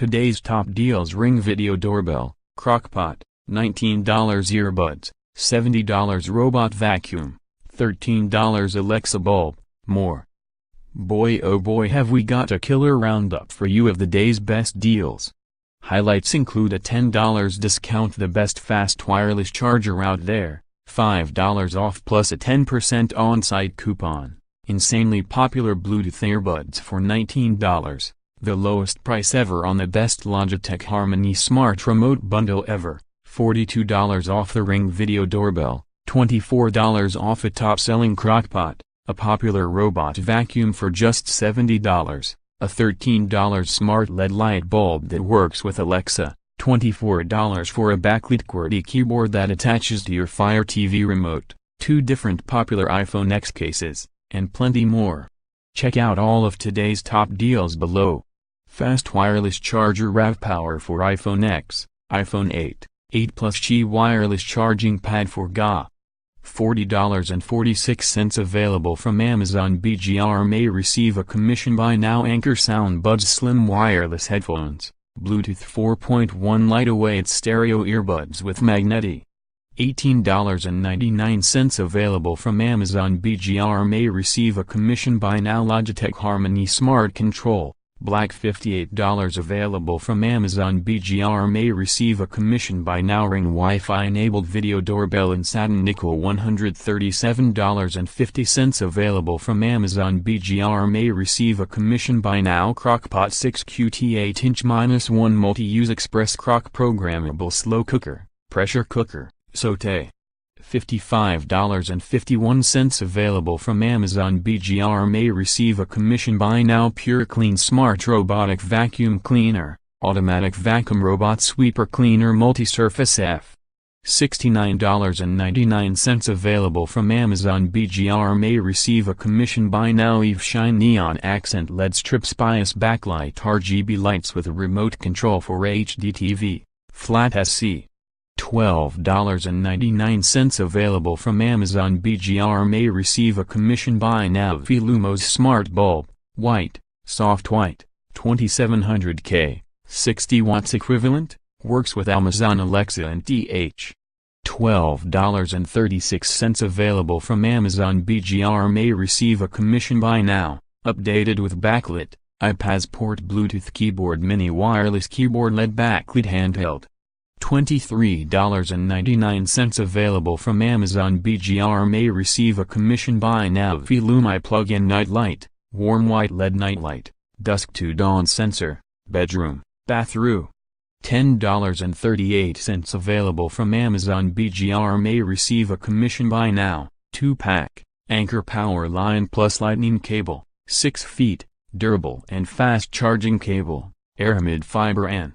Today's top deals: Ring Video Doorbell, Crock Pot, $19 earbuds, $70 robot vacuum, $13 Alexa bulb, more. Boy oh boy, have we got a killer roundup for you of the day's best deals. Highlights include a $10 discount, the best fast wireless charger out there, $5 off plus a 10% on-site coupon, insanely popular Bluetooth earbuds for $19, the lowest price ever on the best Logitech Harmony Smart Remote Bundle ever, $42 off the Ring Video Doorbell, $24 off a top-selling Crock Pot, a popular robot vacuum for just $70, a $13 smart LED light bulb that works with Alexa, $24 for a backlit QWERTY keyboard that attaches to your Fire TV remote, 2 different popular iPhone X cases, and plenty more. Check out all of today's top deals below. Fast wireless charger RAV power for iPhone X, iPhone 8, 8 Plus Qi wireless charging pad for GA. $40.46 available from Amazon. BGR may receive a commission. Buy now. Anchor Sound Buds Slim wireless headphones, Bluetooth 4.1 Lite awaits stereo earbuds with magnetic. $18.99 available from Amazon. BGR may receive a commission. Buy now. Logitech Harmony Smart Control, Black $58 available from Amazon. BGR may receive a commission. Buy now. Ring Wi-Fi enabled video doorbell in satin nickel, $137.50 available from Amazon. BGR may receive a commission. Buy now. Crock Pot 6QT 8-inch -1 multi-use express crock programmable slow cooker, pressure cooker, sauté, $55.51 available from Amazon. BGR may receive a commission. Buy now. Pure Clean Smart Robotic Vacuum Cleaner, Automatic Vacuum Robot Sweeper Cleaner Multi-Surface F, $69.99 available from Amazon. BGR may receive a commission. Buy now. Eve Shine Neon Accent LED Strips Bias Backlight RGB lights with a remote control for HD TV, Flat SC, $12.99 available from Amazon. BGR may receive a commission. Buy now. Lumos Smart Bulb, White, Soft White, 2700K, 60 watts equivalent, works with Amazon Alexa and TH. $12.36 available from Amazon. BGR may receive a commission. Buy now. Updated with backlit, iPad Port Bluetooth Keyboard Mini Wireless Keyboard LED Backlit Handheld, $23.99 available from Amazon. BGR may receive a commission. Buy now. Lumi Plug-in Night Light, Warm White LED Night Light, Dusk to Dawn Sensor, Bedroom, Bathroom, $10.38 available from Amazon. BGR may receive a commission. Buy now. 2-pack, Anchor Power Line Plus Lightning Cable, 6 feet, durable and fast charging cable, Aramid Fiber and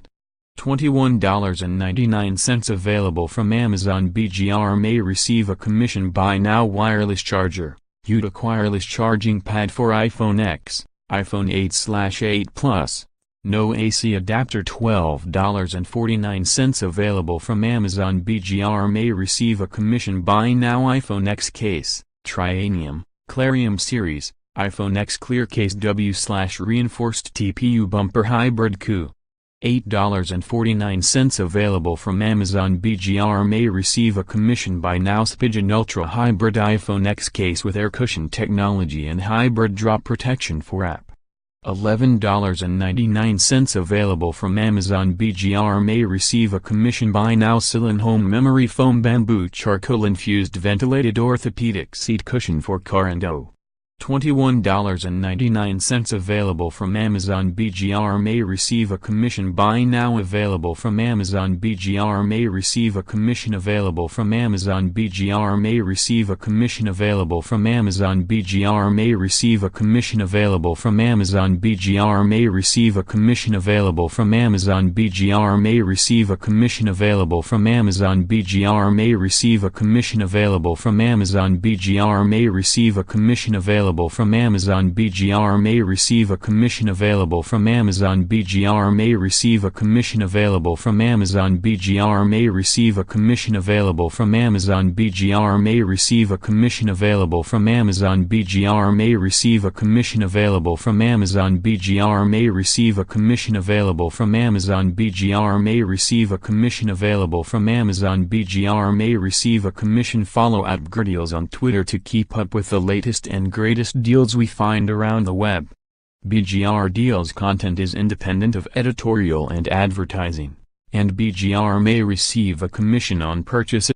$21.99 available from Amazon. BGR may receive a commission. Buy now. Wireless charger, UTC wireless charging pad for iPhone X, iPhone 8/8 Plus, no AC adapter, $12.49 available from Amazon. BGR may receive a commission. Buy now. iPhone X case, Trianium, Clarium series, iPhone X clear case W/reinforced TPU bumper hybrid coup, $8.49 available from Amazon. BGR may receive a commission. Buy now. Spigen Ultra Hybrid iPhone X case with air cushion technology and hybrid drop protection for app, $11.99 available from Amazon. BGR may receive a commission. Buy now. Silin Home Memory Foam Bamboo Charcoal Infused Ventilated Orthopedic Seat Cushion for car and O, $21.99 available from Amazon. BGR may receive a commission. Buy now. Available from Amazon. BGR may receive a commission. Available from Amazon. BGR may receive a commission. Available from Amazon. BGR may receive a commission. Available from Amazon. BGR may receive a commission. Available from Amazon. BGR may receive a commission. Available from Amazon. BGR may receive a commission. Available from Amazon. BGR may receive a commission. Available available from Amazon. BGR may receive a commission available from Amazon. BGR may receive a commission available from Amazon. BGR may receive a commission available from Amazon. BGR may receive a commission available from Amazon. BGR may receive a commission available from Amazon. BGR may receive a commission available from Amazon. BGR may receive a commission available from Amazon. BGR may receive a commission. Follow @GrDeals on Twitter to keep up with the latest and greatest deals we find around the web. BGR Deals content is independent of editorial and advertising, and BGR may receive a commission on purchase.